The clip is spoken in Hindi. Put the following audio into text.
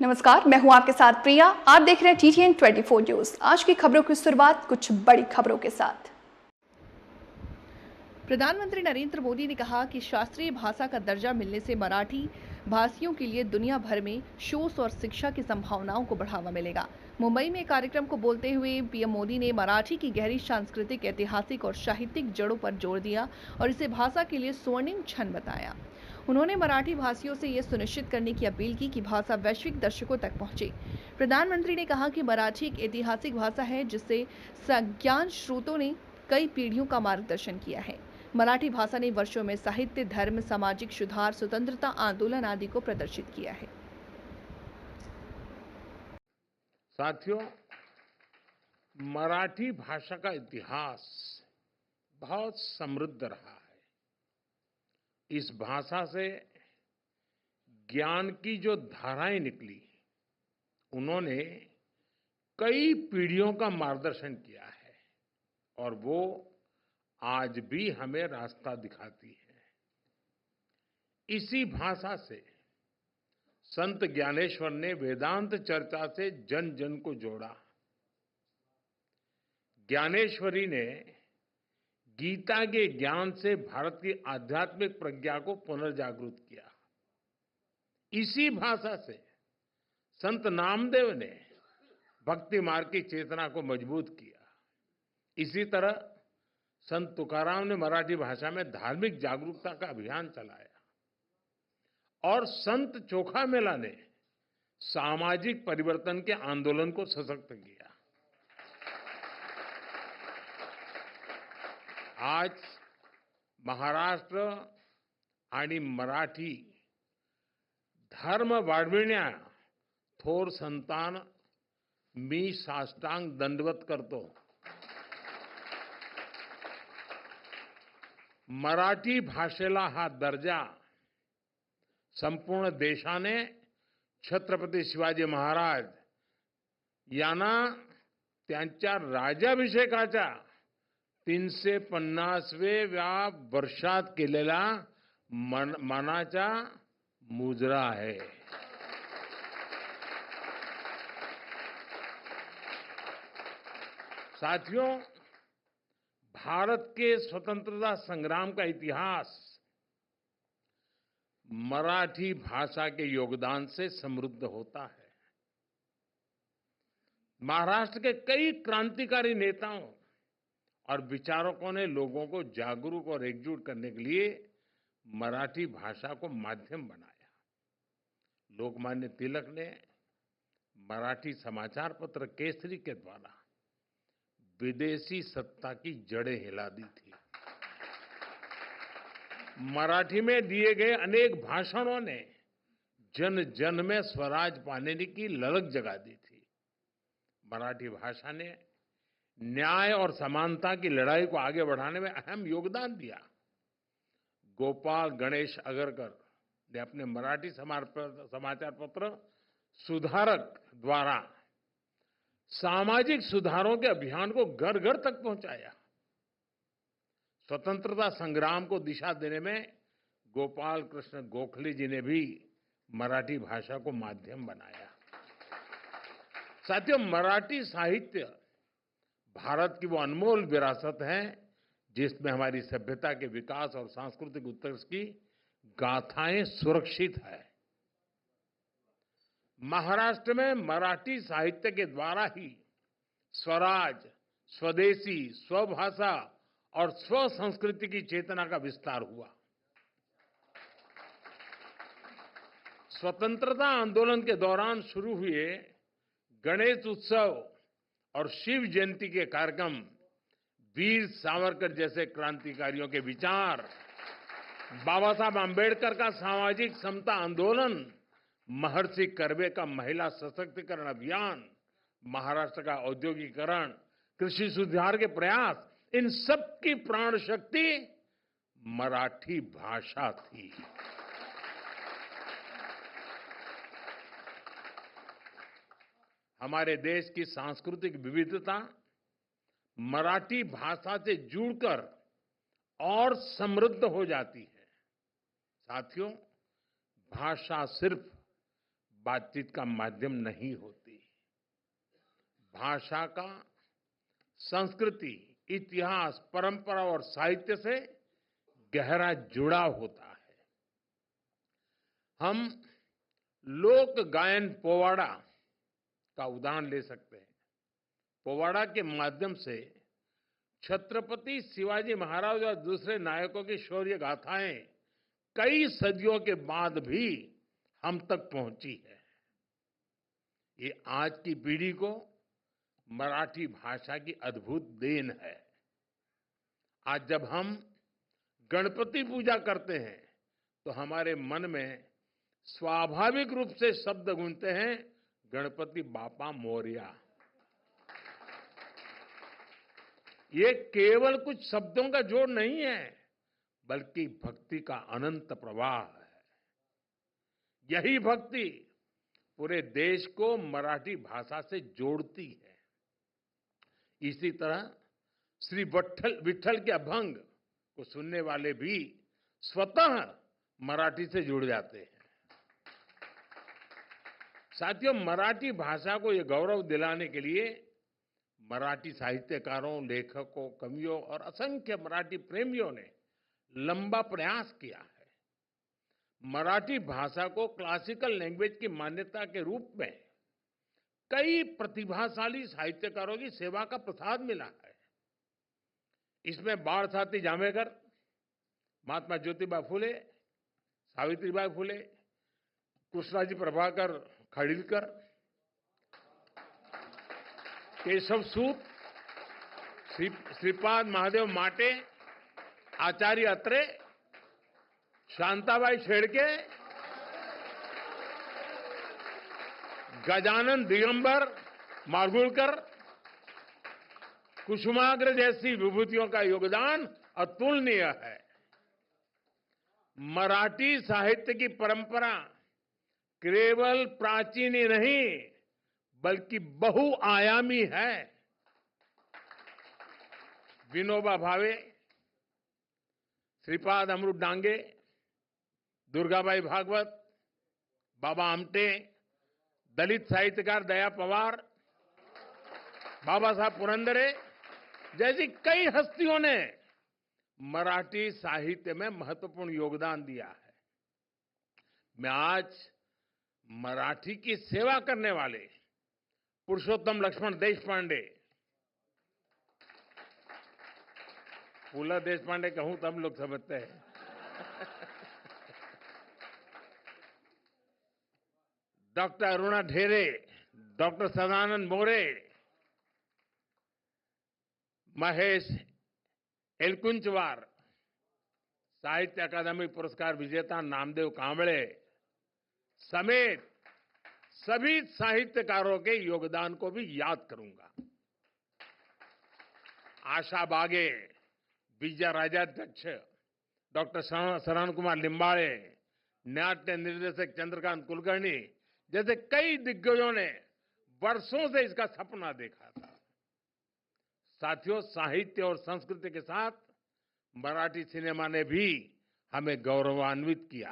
नमस्कार, मैं हूं आपके साथ प्रिया। आप देख रहे हैं TTN 24 न्यूज। आज की खबरों की शुरुआत कुछ बड़ी खबरों के साथ। प्रधानमंत्री नरेंद्र मोदी ने कहा कि शास्त्रीय भाषा का दर्जा मिलने से मराठी भाषियों के लिए दुनिया भर में शोध और शिक्षा की संभावनाओं को बढ़ावा मिलेगा। मुंबई में एक कार्यक्रम को बोलते हुए पीएम मोदी ने मराठी की गहरी सांस्कृतिक, ऐतिहासिक और साहित्यिक जड़ों पर जोर दिया और इसे भाषा के लिए स्वर्णिम क्षण बताया। उन्होंने मराठी भाषियों से यह सुनिश्चित करने की अपील की कि भाषा वैश्विक दर्शकों तक पहुंचे। प्रधानमंत्री ने कहा कि मराठी एक ऐतिहासिक भाषा है जिससे ज्ञान स्रोतों ने कई पीढ़ियों का मार्गदर्शन किया है। मराठी भाषा ने वर्षों में साहित्य, धर्म, सामाजिक सुधार, स्वतंत्रता आंदोलन आदि को प्रदर्शित किया है। साथियों, मराठी भाषा का इतिहास बहुत समृद्ध रहा है। इस भाषा से ज्ञान की जो धाराएं निकली, उन्होंने कई पीढ़ियों का मार्गदर्शन किया है और वो आज भी हमें रास्ता दिखाती है। इसी भाषा से संत ज्ञानेश्वर ने वेदांत चर्चा से जन जन को जोड़ा। ज्ञानेश्वरी ने गीता के ज्ञान से भारत की आध्यात्मिक प्रज्ञा को पुनर्जागृत किया। इसी भाषा से संत नामदेव ने भक्ति मार्ग की चेतना को मजबूत किया। इसी तरह संत तुकाराम ने मराठी भाषा में धार्मिक जागरूकता का अभियान चलाया और संत चोखा मेला ने सामाजिक परिवर्तन के आंदोलन को सशक्त किया। आज महाराष्ट्र आणि मराठी धर्म वाढविण्या थोर संतान मी साष्टांग दंडवत करतो। मराठी भाषेला हा दर्जा संपूर्ण देशाने छत्रपती शिवाजी महाराज यांना त्यांच्या राज्याभिषेकाच्या 350व्या वर्षात केलेला मानाचा मुजरा आहे। साथियों, भारत के स्वतंत्रता संग्राम का इतिहास मराठी भाषा के योगदान से समृद्ध होता है। महाराष्ट्र के कई क्रांतिकारी नेताओं और विचारकों ने लोगों को जागरूक और एकजुट करने के लिए मराठी भाषा को माध्यम बनाया। लोकमान्य तिलक ने मराठी समाचार पत्र केसरी के द्वारा विदेशी सत्ता की जड़ें हिला दी थी। मराठी में दिए गए अनेक भाषणों ने जन जन में स्वराज पाने की ललक जगा दी थी। मराठी भाषा ने न्याय और समानता की लड़ाई को आगे बढ़ाने में अहम योगदान दिया। गोपाल गणेश अगरकर ने अपने मराठी समाचार पत्र सुधारक द्वारा सामाजिक सुधारों के अभियान को घर घर तक पहुंचाया। स्वतंत्रता संग्राम को दिशा देने में गोपाल कृष्ण गोखले जी ने भी मराठी भाषा को माध्यम बनाया। साथियों, मराठी साहित्य भारत की वो अनमोल विरासत है जिसमें हमारी सभ्यता के विकास और सांस्कृतिक उत्कर्ष की गाथाएं सुरक्षित है। महाराष्ट्र में मराठी साहित्य के द्वारा ही स्वराज, स्वदेशी, स्वभाषा और स्व संस्कृति की चेतना का विस्तार हुआ। स्वतंत्रता आंदोलन के दौरान शुरू हुए गणेश उत्सव और शिव जयंती के कार्यक्रम, वीर सावरकर जैसे क्रांतिकारियों के विचार, बाबा साहब आंबेडकर का सामाजिक समता आंदोलन, महर्षि कर्वे का महिला सशक्तिकरण अभियान, महाराष्ट्र का औद्योगिकरण, कृषि सुधार के प्रयास, इन सब की प्राण शक्ति मराठी भाषा थी। हमारे देश की सांस्कृतिक विविधता मराठी भाषा से जुड़कर और समृद्ध हो जाती है। साथियों, भाषा सिर्फ बातचीत का माध्यम नहीं होती। भाषा का संस्कृति, इतिहास, परंपरा और साहित्य से गहरा जुड़ाव होता है। हम लोक गायन पोवाड़ा का उदाहरण ले सकते हैं। पोवाड़ा के माध्यम से छत्रपति शिवाजी महाराज और दूसरे नायकों की शौर्य गाथाएं कई सदियों के बाद भी हम तक पहुंची है। ये आज की पीढ़ी को मराठी भाषा की अद्भुत देन है। आज जब हम गणपति पूजा करते हैं तो हमारे मन में स्वाभाविक रूप से शब्द गूंजते हैं, गणपति बापा मोरया। ये केवल कुछ शब्दों का जोड़ नहीं है, बल्कि भक्ति का अनंत प्रवाह है। यही भक्ति पूरे देश को मराठी भाषा से जोड़ती है। इसी तरह श्री विट्ठल के अभंग को सुनने वाले भी स्वतः मराठी से जुड़ जाते हैं। साथियों, मराठी भाषा को यह गौरव दिलाने के लिए मराठी साहित्यकारों, लेखकों, कवियों और असंख्य मराठी प्रेमियों ने लंबा प्रयास किया है। मराठी भाषा को क्लासिकल लैंग्वेज की मान्यता के रूप में कई प्रतिभाशाली साहित्यकारों की सेवा का प्रसाद मिला है। इसमें बाळशास्त्री जांभेकर, महात्मा ज्योतिबा फुले, सावित्रीबाई फुले, कृष्णाजी प्रभाकर खाडिलकर, केशव सूत, श्रीपाद महादेव माटे, आचार्य अत्रे, शांताबाई शेडके, गजानन दिगंबर माडगूळकर, कुसुमाग्र जैसी विभूतियों का योगदान अतुलनीय है। मराठी साहित्य की परंपरा केवल प्राचीन ही नहीं, बल्कि बहुआयामी है। विनोबा भावे, श्रीपाद अमृत डांगे, दुर्गाबाई भागवत, बाबा आमटे, दलित साहित्यकार दया पवार, बाबा साहब पुरंदरे जैसी कई हस्तियों ने मराठी साहित्य में महत्वपूर्ण योगदान दिया है। मैं आज मराठी की सेवा करने वाले पुरुषोत्तम लक्ष्मण देशपांडे, पुला देशपांडे कहूं तब लोग समझते हैं, डॉक्टर अरुणा ढेरे, डॉक्टर सदानंद मोरे, महेश एलकुंचवार, साहित्य अकादमी पुरस्कार विजेता नामदेव कांबळे समेत सभी साहित्यकारों के योगदान को भी याद करूंगा। आशा बागे, विजय राजाध्यक्ष, डॉक्टर शरण कुमार लिंबाळे, नाट्य निर्देशक चंद्रकांत कुलकर्णी जैसे कई दिग्गजों ने वर्षों से इसका सपना देखा था। साथियों, साहित्य और संस्कृति के साथ मराठी सिनेमा ने भी हमें गौरवान्वित किया।